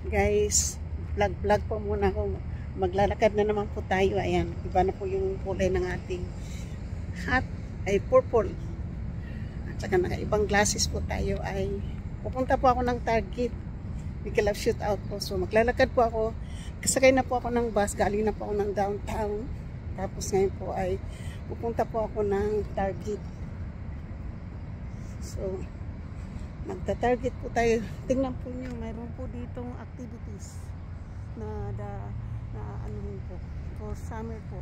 Guys, vlog po muna ako. Maglalakad na naman po tayo. Ayan, iba na po yung kulay ng ating hat ay purple. At saka nakaibang glasses po tayo ay pupunta po ako ng Target. Bigla shoot out po. So maglalakad po ako. Kasakay na po ako ng bus. Galing na po ako ng downtown. Tapos ngayon po ay pupunta po ako ng Target. So magta-target po tayo. Tingnan po nyo, mayroon po ditong activities na anuhin po for summer po,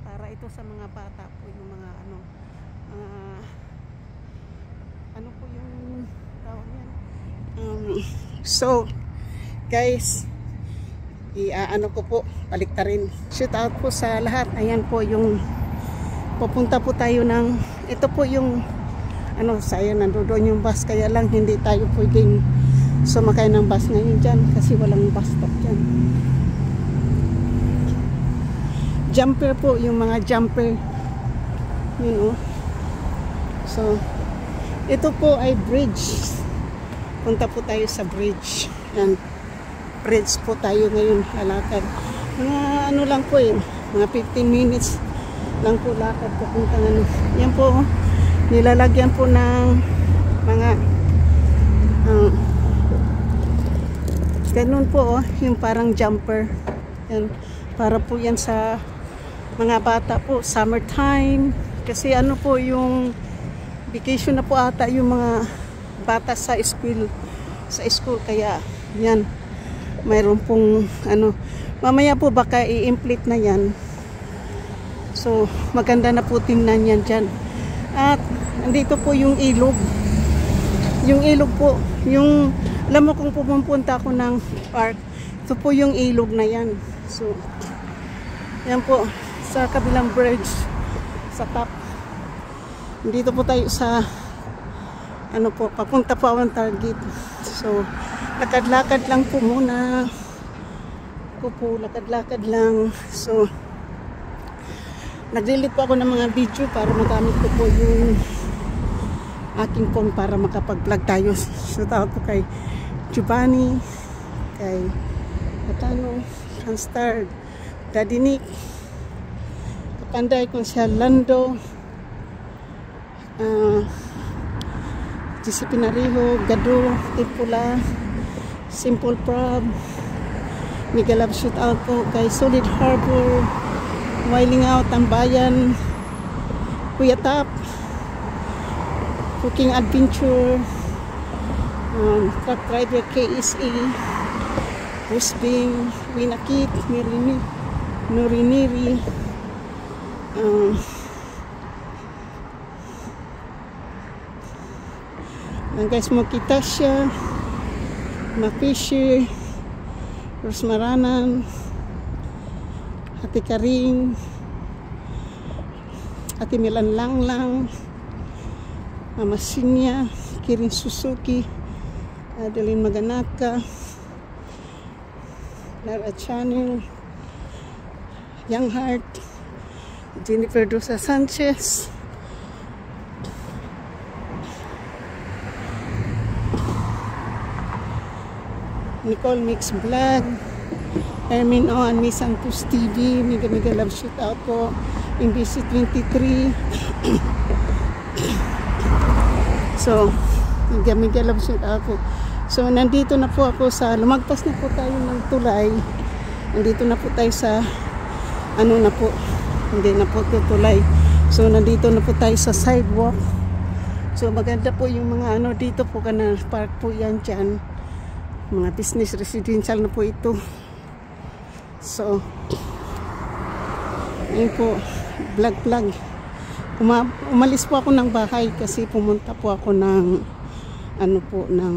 para ito sa mga bata po, yung mga ano po yung tawag yan. So guys, ano ko po, baliktarin. Shout out po sa lahat. Ayan po yung pupunta po tayo ng, ito po yung sayang nandoon yung bus, kaya lang hindi tayo pwedeng sumakay ng bus ngayon dyan kasi walang bus stop dyan. Jumper po, yung mga jumper, so ito po ay bridge. Punta po tayo sa bridge. Yan, bridge po tayo ngayon, lalakad mga lang po mga 15 minutes lang po lakad papunta yan po. Nilalagyan po ng mga ganun po, yung parang jumper. Yan, para po yan sa mga bata po, summertime. Kasi po yung vacation na po ata yung mga bata sa school, kaya yan, mayroon pong mamaya po baka i-implement na yan. So maganda na po tingnan yan dyan. At andito po yung ilog. Yung ilog po, yung alam mo kung pupunta ako ng park, ito po yung ilog na yan. So yan po sa kabilang bridge sa top. Dito po tayo sa papunta po ang Target. So lakad-lakad lang po muna. Lakad-lakad lang. So nag-delete po ako ng mga video para magamit ko po yung aking phone para makapag-vlog tayo. Shout out po kay Giovanni, kay Katano, Hanstar, Daddy Nick, Kapanday, Konsyal Lando, GC Pinariho, Gado, Tipula, Simple Prob, Miguel Love. Shout out po kay Solid Harbor, Wailing Out, Tambayan, Kuya Tap, Cooking Adventure, Truck Driver KSE, Rusbing, Winakit, Nuriniri, guys mo Kitasha, Mafisher, Rosmaranan, Ate Karing, Ate Milan Langlang, Mama Sinya, Kirin Suzuki, Adeline Maganaka, Lara Channel, Young Heart, Jennifer Dosa Sanchez, Nicole Mix Vlog, Ermin O and Miss Santos TV, Mega Love. Shout out po MBC 23. So Mega Love. Shout out po. So nandito na po ako sa, lumagpas na po tayo ng tulay. Nandito na po tayo sa na po, hindi na po tulay. So nandito na po tayo sa sidewalk. So maganda po yung mga dito po park po yan dyan. Mga business residential na po ito. So ayun po, vlog. Umalis po ako ng bahay kasi pumunta po ako ng ng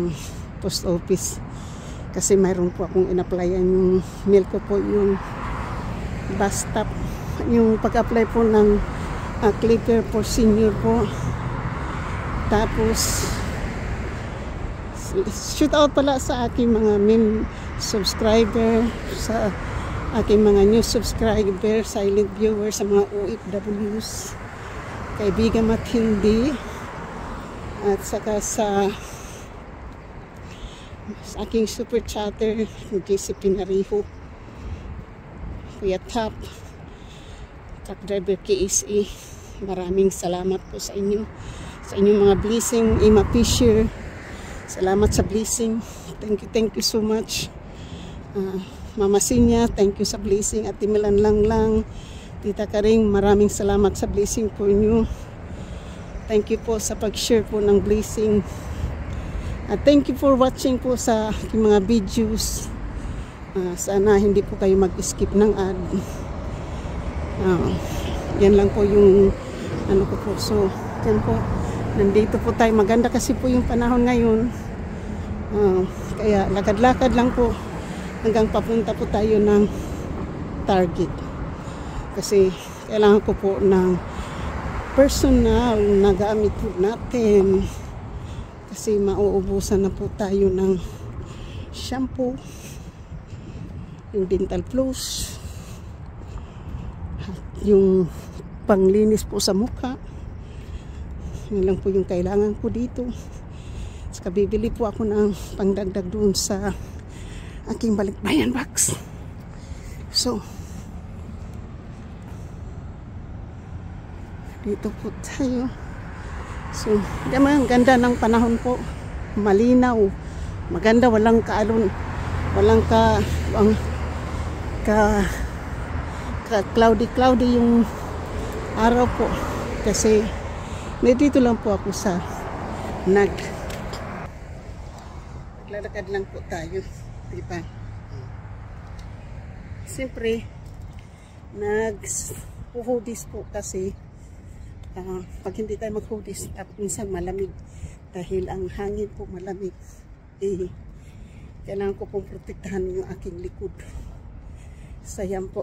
post office. Kasi mayroon po akong in-applyan yung mail ko po, yung bus stop, yung pag-apply po ng clicker for senior po. Tapos shoot out pala sa aking mga subscriber, sa aking mga new subscriber, silent viewers, sa mga OFWs, kaibigan matindi, at saka sa sa aking super chatter, JC Pinariho, Kuya Tap, truck driver KSE. Maraming salamat po sa inyo, sa inyong mga blessing. Ima Fisher, salamat sa blessing. Thank you so much. Mama Sinya, thank you sa blessing. At Timilan lang. Tita Karing, maraming salamat sa blessing po inyo. Thank you po sa pag-share po ng blessing. At thank you for watching po sa aking mga videos. Sana hindi po kayo mag-skip ng ad. Yan lang po yung ano ko po. So, yan po. Nandito po tayo. Maganda kasi po yung panahon ngayon. Kaya lakad-lakad lang po hanggang papunta po tayo ng Target. Kasi kailangan ko po ng personal na gamit po natin. Kasi mauubusan na po tayo ng shampoo, yung dental floss, yung panglinis po sa mukha. Yun lang po yung kailangan ko dito. Saka bibili po ako ng pangdagdag doon sa aking balikbayan box. So, dito po tayo. So, ang ganda ng panahon po. Malinaw. Maganda, walang kaalon. Walang cloudy yung araw po. Kasi, dito lang po ako sa naglalakad lang po tayo. Diba? Siyempre, nag-hoodies po kasi pag hindi tayo mag-hoodies at minsan malamig dahil ang hangin po malamig, kailangan ko pong protektahan yung aking likod. Sayang po.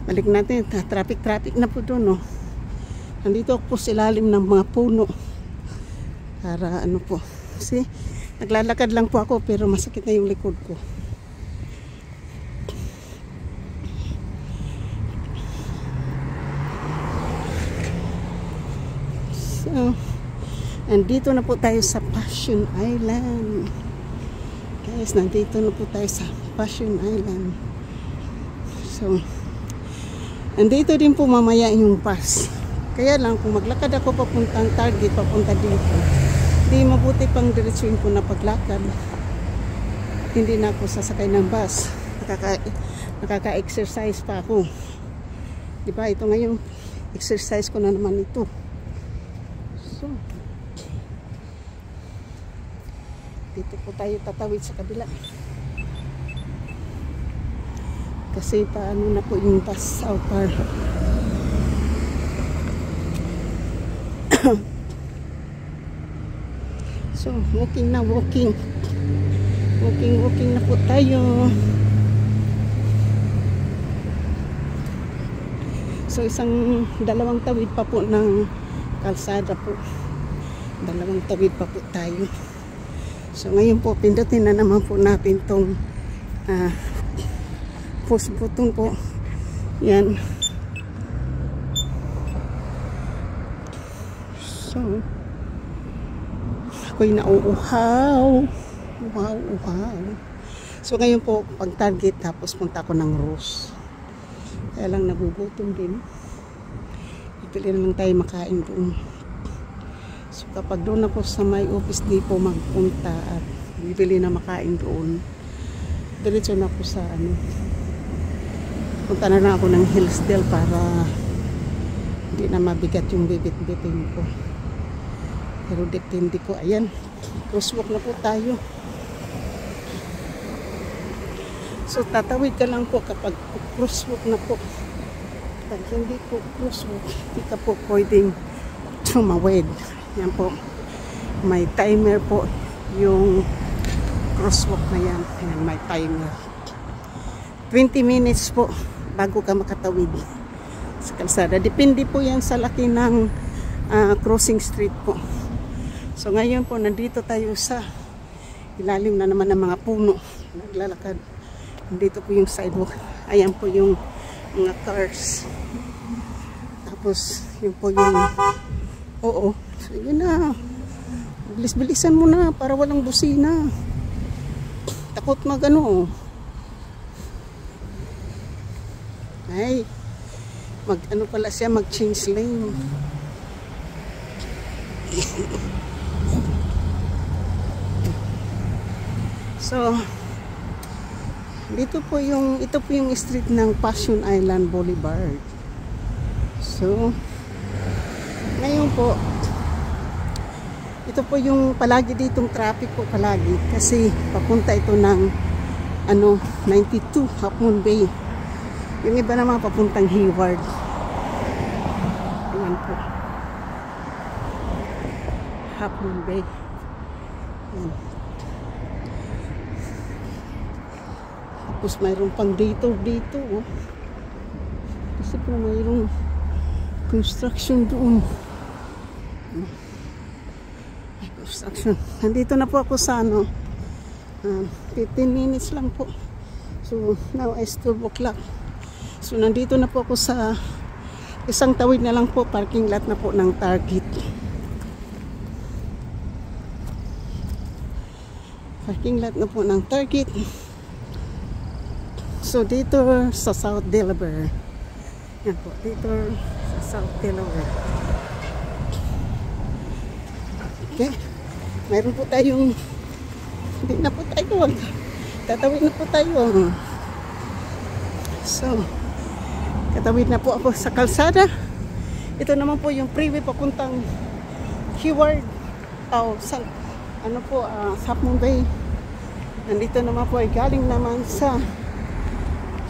Balik natin, traffic na po doon, no? Nandito ako po sa ilalim ng mga puno para ano po, see, naglalakad lang po ako pero masakit na yung likod ko. So, nandito na po tayo sa Passion Island. Guys, nandito na po tayo sa Passion Island. So, nandito din po mamaya yung bus. Kaya lang, kung maglakad ako papuntang Target, papunta dito, di mabuti pang diretsuin ko na paglakad. Hindi na ako sasakay ng bus. Nakaka-exercise pa ako. Diba, ito ngayon, exercise ko na naman ito. So, dito po tayo tatawid sa kabila. Kasi paano na po yung bus outdoor. So, walking na walking. Walking na po tayo. So, dalawang tawid pa po ng kalsada po. Dalawang tawid pa po tayo. So ngayon po pindutin na naman po natin tong push button po. Yan. So ako'y nauuhaw. Wow. So ngayon po pag Target tapos punta ako ng Rose. Kaya lang nagugutom din. Pili na lang tayo makain doon. So kapag doon ako sa may office depot magpunta at bibili na makain doon, diretso na ako sa punta na ako ng Hillsdale para hindi na mabigat yung bibit-bitin ko. Pero depende po. Ayan, crosswalk na po tayo. So tatawid ka lang po kapag crosswalk na po. Pag hindi po crosswalk, hindi ka po pwedeng tumawid. Yan po. May timer po yung crosswalk na yan. Ayan, may timer. 20 minutes po bago ka makatawid sa kalsada. Depende po yan sa laki ng crossing street po. So ngayon po, nandito tayo sa ilalim na naman ng mga puno. Naglalakad. Nandito po yung sidewalk. Ayan po yung mga cars. Tapos, yun po yung Oo. Sige na. Bilis-bilisan mo na para walang busina. Takot mag-ano. Ay. Mag-ano pala siya, mag-change lane. So, ito po yung street ng Passion Island Boulevard. So, ngayon po, ito po yung palagi ditong traffic po palagi kasi papunta ito ng 92 Half Moon Bay. Yung iba naman papuntang Hayward. Ayan po. Half Moon Bay. Ayan. Tapos mayroon pang dito. Oh. Kasi po mayroong construction doon. May construction. Nandito na po ako sa 15 minutes lang po. So now is 12 o'clock. So nandito na po ako sa isang tawid na lang po, parking lot na po ng Target. Parking lot na po ng Target. So dito sa South Delaware. Yan po, dito sa South Delaware. Okay. Mayroon po tayong hindi na po tayo. Tatawid na po tayo. So, katawid na po ako sa kalsada. Ito naman po yung freeway papuntang Hayward. Sa Half Moon Bay. Nandito naman po ay galing naman sa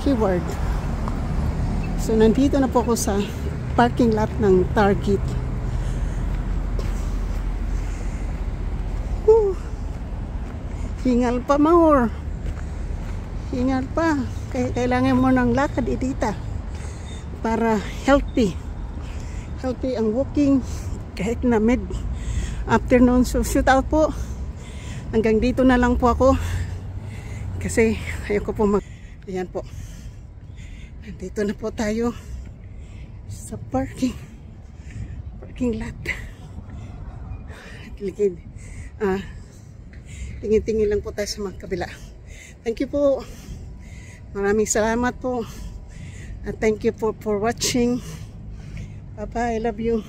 Hayward. So nandito na po ako sa parking lot ng Target. Hingal pa more. Hingal pa. Kailangan mo ng lakad edita para healthy. Healthy ang walking kahit na mid afternoon. So shoot out po. Hanggang dito na lang po ako. Kasi ayoko po ayan po. Dito na po tayo sa parking lot. Tingin-tingin lang po tayo sa mga kabila. Thank you po. Maraming salamat po. Thank you for watching. Bye-bye. I love you.